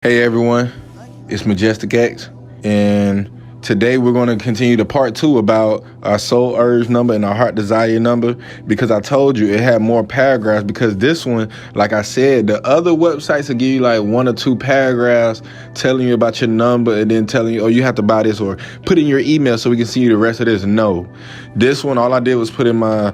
Hey everyone, it's Majestic X, and today we're going to continue to part 2 about our soul urge number and our heart desire number, because I told you it had more paragraphs. Because this one, like I said, the other websites will give you like 1 or 2 paragraphs telling you about your number and then telling you, oh, you have to buy this or put in your email so we can see the rest of this. No, this one, all I did was put in my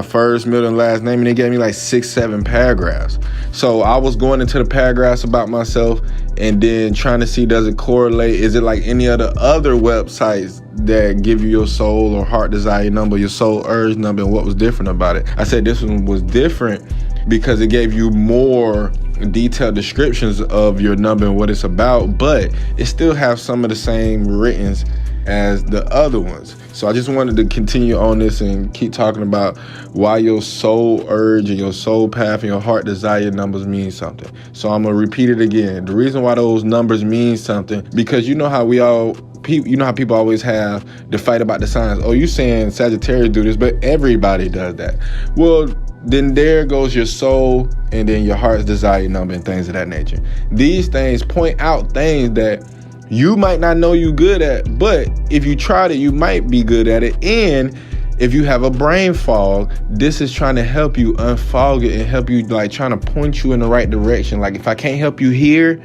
first, middle, and last name, and they gave me like 6-7 paragraphs. So I was going into the paragraphs about myself and then trying to see, does it correlate? Is it like any of the other websites that give you your soul or heart desire number, your soul urge number, and what was different about it? I said this one was different because it gave you more detailed descriptions of your number and what it's about, but it still has some of the same writtens as the other ones. So I just wanted to continue on this and keep talking about why your soul urge and your soul path and your heart desire numbers mean something. So I'm gonna repeat it again. The reason why those numbers mean something, because you know how people always have the fight about the signs. Oh, you saying Sagittarius do this, but everybody does that. Well, then there goes your soul and then your heart's desire number and things of that nature. These things point out things that you might not know you good at, but if you tried it, you might be good at it. And if you have a brain fog, this is trying to help you unfog it and help you, like trying to point you in the right direction. Like if I can't help you here,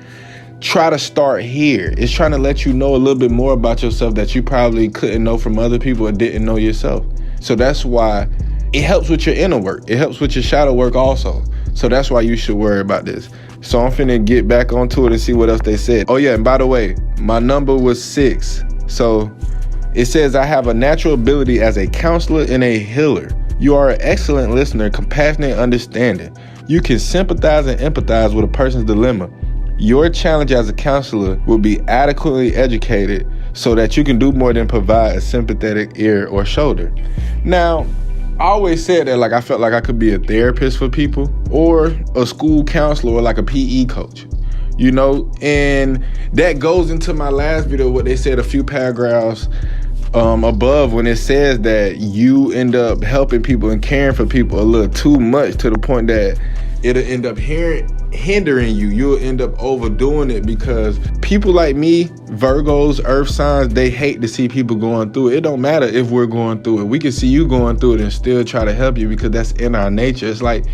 try to start here. It's trying to let you know a little bit more about yourself that you probably couldn't know from other people or didn't know yourself. So that's why it helps with your inner work. It helps with your shadow work also. So that's why you should worry about this. So I'm finna get back onto it and see what else they said. Oh yeah, and by the way, my number was 6. So it says, I have a natural ability as a counselor and a healer. You are an excellent listener, compassionate and understanding. You can sympathize and empathize with a person's dilemma. Your challenge as a counselor will be adequately educated so that you can do more than provide a sympathetic ear or shoulder. Now, I always said that, like, I felt like I could be a therapist for people or a school counselor or like a PE coach, you know, and that goes into my last video, what they said a few paragraphs above, when it says that you end up helping people and caring for people a little too much to the point that it'll end up hindering you. You'll end up overdoing it, because people like me, Virgos, earth signs, they hate to see people going through it. It don't matter if we're going through it. We can see you going through it and still try to help you, because that's in our nature. It's like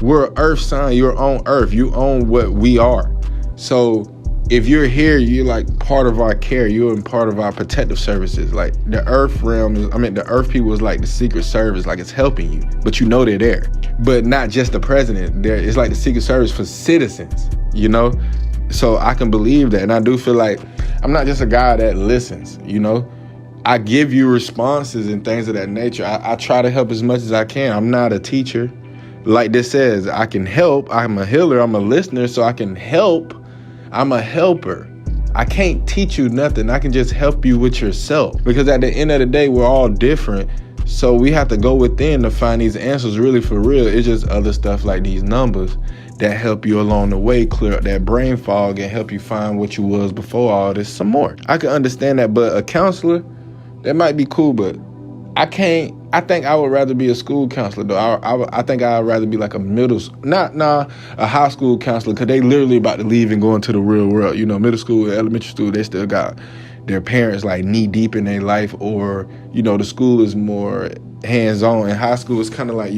we're an earth sign. You're on earth. You own what we are. So if you're here, you're like part of our care. You're in part of our protective services. Like the earth realm the earth people is like the secret service, like it's helping you, but you know they're there. But not just the president. It's like the secret service for citizens, you know? So I can believe that. And I do feel like I'm not just a guy that listens, you know? I give you responses and things of that nature. I try to help as much as I can. I'm not a teacher. Like this says, I can help. I'm a healer. I'm a listener, so I can help. I'm a helper. I can't teach you nothing. I can just help you with yourself, because at the end of the day, we're all different. So we have to go within to find these answers really for real. It's just other stuff like these numbers that help you along the way, clear up that brain fog and help you find what you was before all this some more. I can understand that, but a counselor, that might be cool, but I think I would rather be a school counselor though. I think I'd rather be like a a high school counselor, because they literally about to leave and go into the real world. You know, middle school, elementary school, they still got their parents like knee deep in their life, or, you know, the school is more hands-on. And high school is kind of like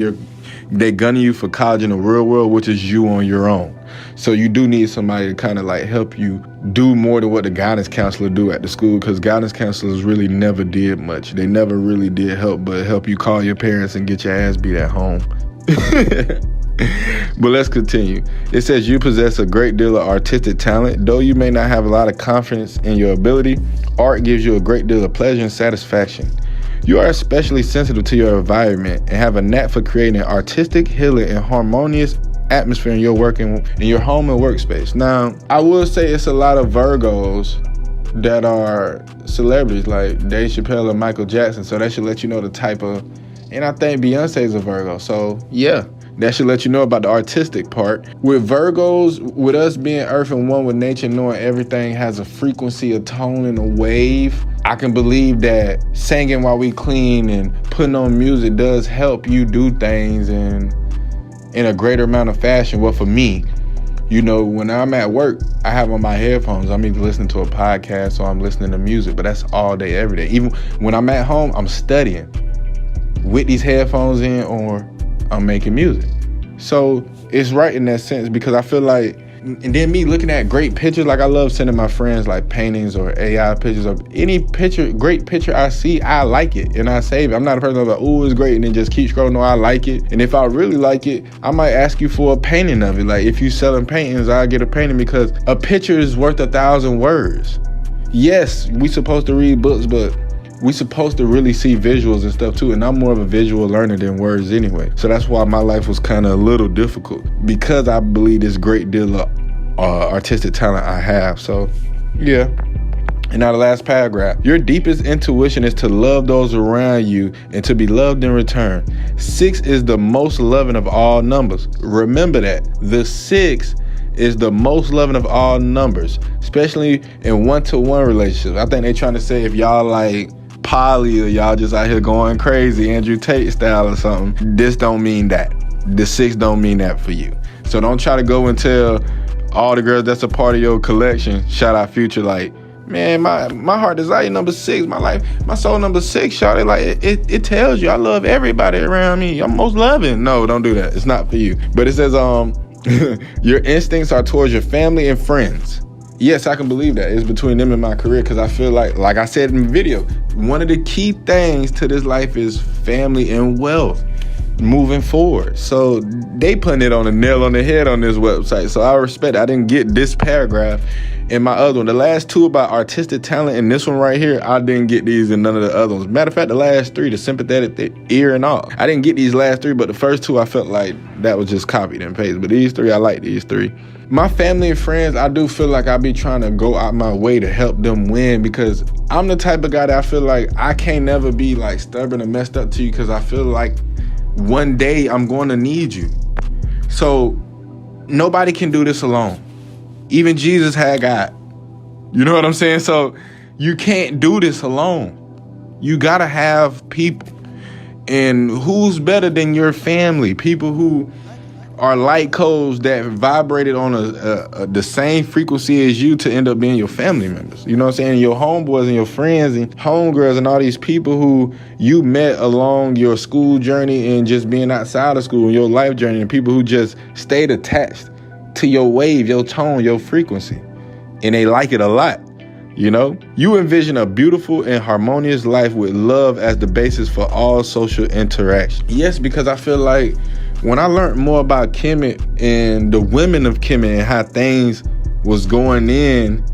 they gunning you for college in the real world, which is you on your own. So you do need somebody to kind of like help you do more than what the guidance counselor do at the school, because guidance counselors really never did much. They never really did help but help you call your parents and get your ass beat at home. But let's continue. It says you possess a great deal of artistic talent. Though you may not have a lot of confidence in your ability, art gives you a great deal of pleasure and satisfaction. You are especially sensitive to your environment and have a knack for creating an artistic, healing, and harmonious atmosphere in your in your home and workspace. Now, I will say it's a lot of Virgos that are celebrities, like Dave Chappelle and Michael Jackson. So that should let you know the type of, and I think Beyonce's a Virgo. So yeah, that should let you know about the artistic part. With Virgos, with us being earth and one with nature, knowing everything has a frequency, a tone, and a wave, I can believe that singing while we clean and putting on music does help you do things in a greater amount of fashion. Well, for me, You know, when I'm at work, I have on my headphones. I'm either listening to a podcast or I'm listening to music, but that's all day, every day. Even when I'm at home, I'm studying with these headphones in or I'm making music. So it's right in that sense, because I feel like, and then me looking at great pictures, like I love sending my friends like paintings or AI pictures or any picture, great picture I see, I like it and I save it. I'm not a person that's like, oh, it's great, and then just keep scrolling. No, I like it. And if I really like it, I might ask you for a painting of it. Like if you selling paintings, I'll get a painting, because a picture is worth 1,000 words. Yes, we supposed to read books, but we supposed to really see visuals and stuff too. And I'm more of a visual learner than words anyway. So that's why my life was kind of a little difficult, because I believe this great deal of artistic talent I have. So yeah. And now the last paragraph. Your deepest intuition is to love those around you and to be loved in return. 6 is the most loving of all numbers. Remember that. The 6 is the most loving of all numbers, especially in one-to-one relationships. I think they trying to say if y'all like poly or y'all just out here going crazy, Andrew Tate style or something, this don't mean that. The 6 don't mean that for you. So don't try to go and tell all the girls that's a part of your collection, shout out Future, like, man, my heart desire number 6, my life, my soul number 6, shout it, like it tells you I love everybody around me. I'm most loving. No, don't do that. It's not for you. But it says your instincts are towards your family and friends. Yes, I can believe that. It's between them and my career, because I feel like I said in the video, one of the key things to this life is family and wealth moving forward. So they putting it on a nail on the head on this website. So I respect it. I didn't get this paragraph in my other one. The last 2 about artistic talent and this one right here, I didn't get these in none of the other ones. Matter of fact, the last 3, the sympathetic ear and all, I didn't get these last 3, but the first 2 I felt like that was just copied and pasted. But these 3, I like these 3. My family and friends, I do feel like I be trying to go out my way to help them win, because I'm the type of guy that I feel like I can't never be like stubborn and messed up to you, because I feel like one day I'm going to need you. So nobody can do this alone. Even Jesus had God. You know what I'm saying? So you can't do this alone. You gotta have people. And who's better than your family? People who are light codes that vibrated on the same frequency as you to end up being your family members. You know what I'm saying? Your homeboys and your friends and homegirls and all these people who you met along your school journey and just being outside of school and your life journey, and people who just stayed attached to your wave, your tone, your frequency. And they like it a lot. You know, you envision a beautiful and harmonious life with love as the basis for all social interaction. Yes, because I feel like when I learned more about Kemet and the women of Kemet and how things was going in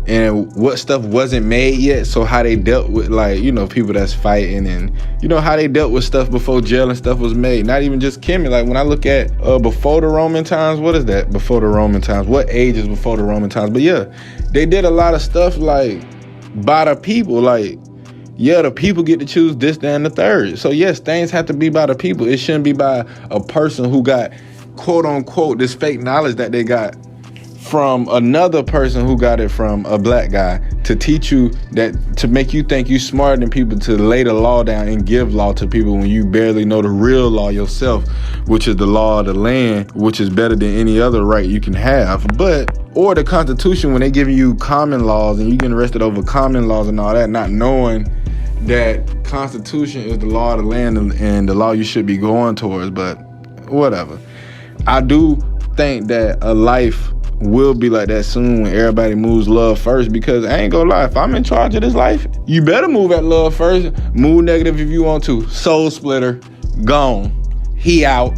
and what stuff wasn't made yet, so how they dealt with, like, you know, people that's fighting, and you know how they dealt with stuff before jail and stuff was made. Not even just Kemet. Like when I look at before the Roman times, what is that? Before the Roman times, what age is before the Roman times? But yeah, they did a lot of stuff like by the people. Like, yeah, the people get to choose this, that, and the third. So yes, things have to be by the people. It shouldn't be by a person who got, quote unquote, this fake knowledge that they got from another person who got it from a black guy to teach you that, to make you think you smarter than people, to lay the law down and give law to people when you barely know the real law yourself, which is the law of the land, which is better than any other right you can have. But, or the Constitution, when they giving you common laws and you getting arrested over common laws and all that, not knowing that Constitution is the law of the land and the law you should be going towards. But whatever. I do think that a life will be like that soon when everybody moves love first, because I ain't gonna lie, if I'm in charge of this life, you better move at love first. Move negative if you want to. Soul splitter, gone. He out.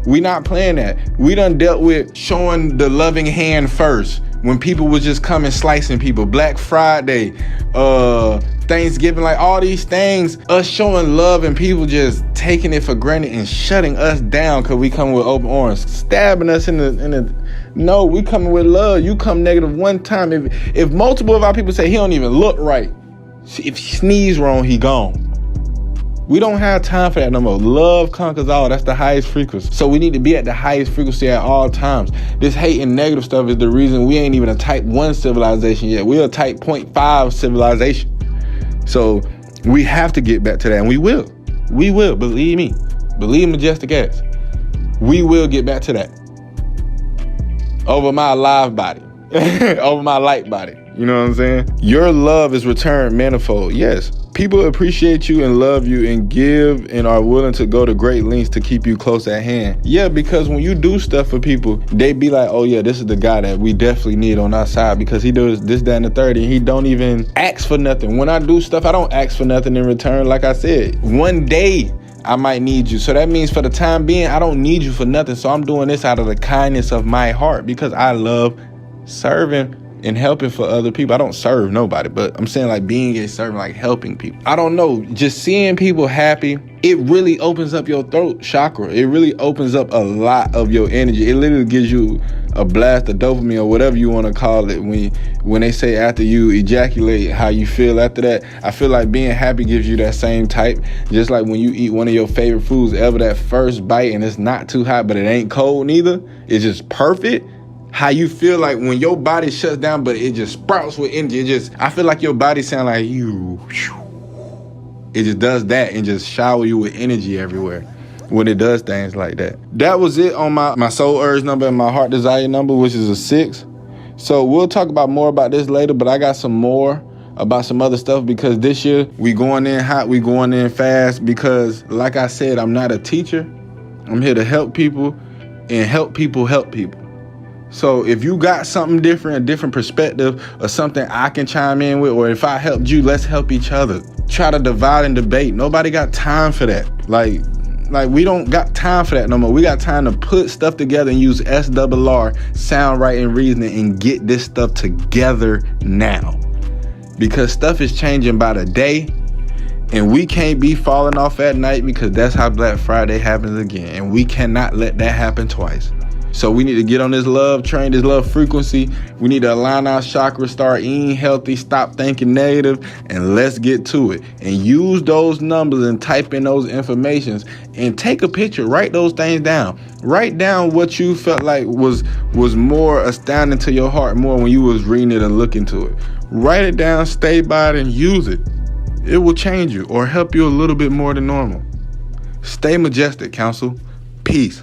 We not playing that. We done dealt with showing the loving hand first when people was just coming slicing people. Black Friday, Thanksgiving, like all these things, us showing love and people just taking it for granted and shutting us down because we come with open arms, stabbing us in the. No, we coming with love. You come negative one time. If multiple of our people say he don't even look right, if he sneeze wrong, he gone. We don't have time for that no more. Love conquers all. That's the highest frequency. So we need to be at the highest frequency at all times. This hate and negative stuff is the reason we ain't even a type 1 civilization yet. We're a type 0.5 civilization. So we have to get back to that, and we will. We will, believe me. Believe Majestic X. We will get back to that. over my alive body, over my light body. You know what I'm saying? Your love is returned manifold. Yes, people appreciate you and love you and give and are willing to go to great lengths to keep you close at hand. Yeah, because when you do stuff for people, they be like, oh yeah, this is the guy that we definitely need on our side because he does this, that, and the third, and he don't even ask for nothing. When I do stuff, I don't ask for nothing in return. Like I said, one day I might need you. So that means for the time being, I don't need you for nothing. So I'm doing this out of the kindness of my heart because I love serving and helping for other people. I don't serve nobody, but I'm saying like being a servant, like helping people. I don't know, just seeing people happy, it really opens up your throat chakra. It really opens up a lot of your energy. It literally gives you a blast of dopamine or whatever you want to call it. When they say after you ejaculate, how you feel after that, I feel like being happy gives you that same type. Just like when you eat one of your favorite foods ever, that first bite and it's not too hot, but it ain't cold neither. It's just perfect. How you feel like when your body shuts down, but it just sprouts with energy. I feel like your body sound like you. It just does that and just shower you with energy everywhere when it does things like that. That was it on my soul urge number and my heart desire number, which is a 6. So we'll talk about more about this later, but I got some more about some other stuff because this year we going in hot, we going in fast because like I said, I'm not a teacher. I'm here to help people and help people help people. So if you got something different, a different perspective or something I can chime in with, or if I helped you, let's help each other. Try to divide and debate. Nobody got time for that. Like we don't got time for that no more. We got time to put stuff together and use SRR, sound, right, and reasoning and get this stuff together now. Because stuff is changing by the day and we can't be falling off at night because that's how Black Friday happens again. And we cannot let that happen twice. So we need to get on this love train, this love frequency. We need to align our chakras, start eating healthy, stop thinking negative, and let's get to it. And use those numbers and type in those informations and take a picture. Write those things down. Write down what you felt like was more astounding to your heart more when you was reading it and looking to it. Write it down, stay by it, and use it. It will change you or help you a little bit more than normal. Stay majestic, Council. Peace.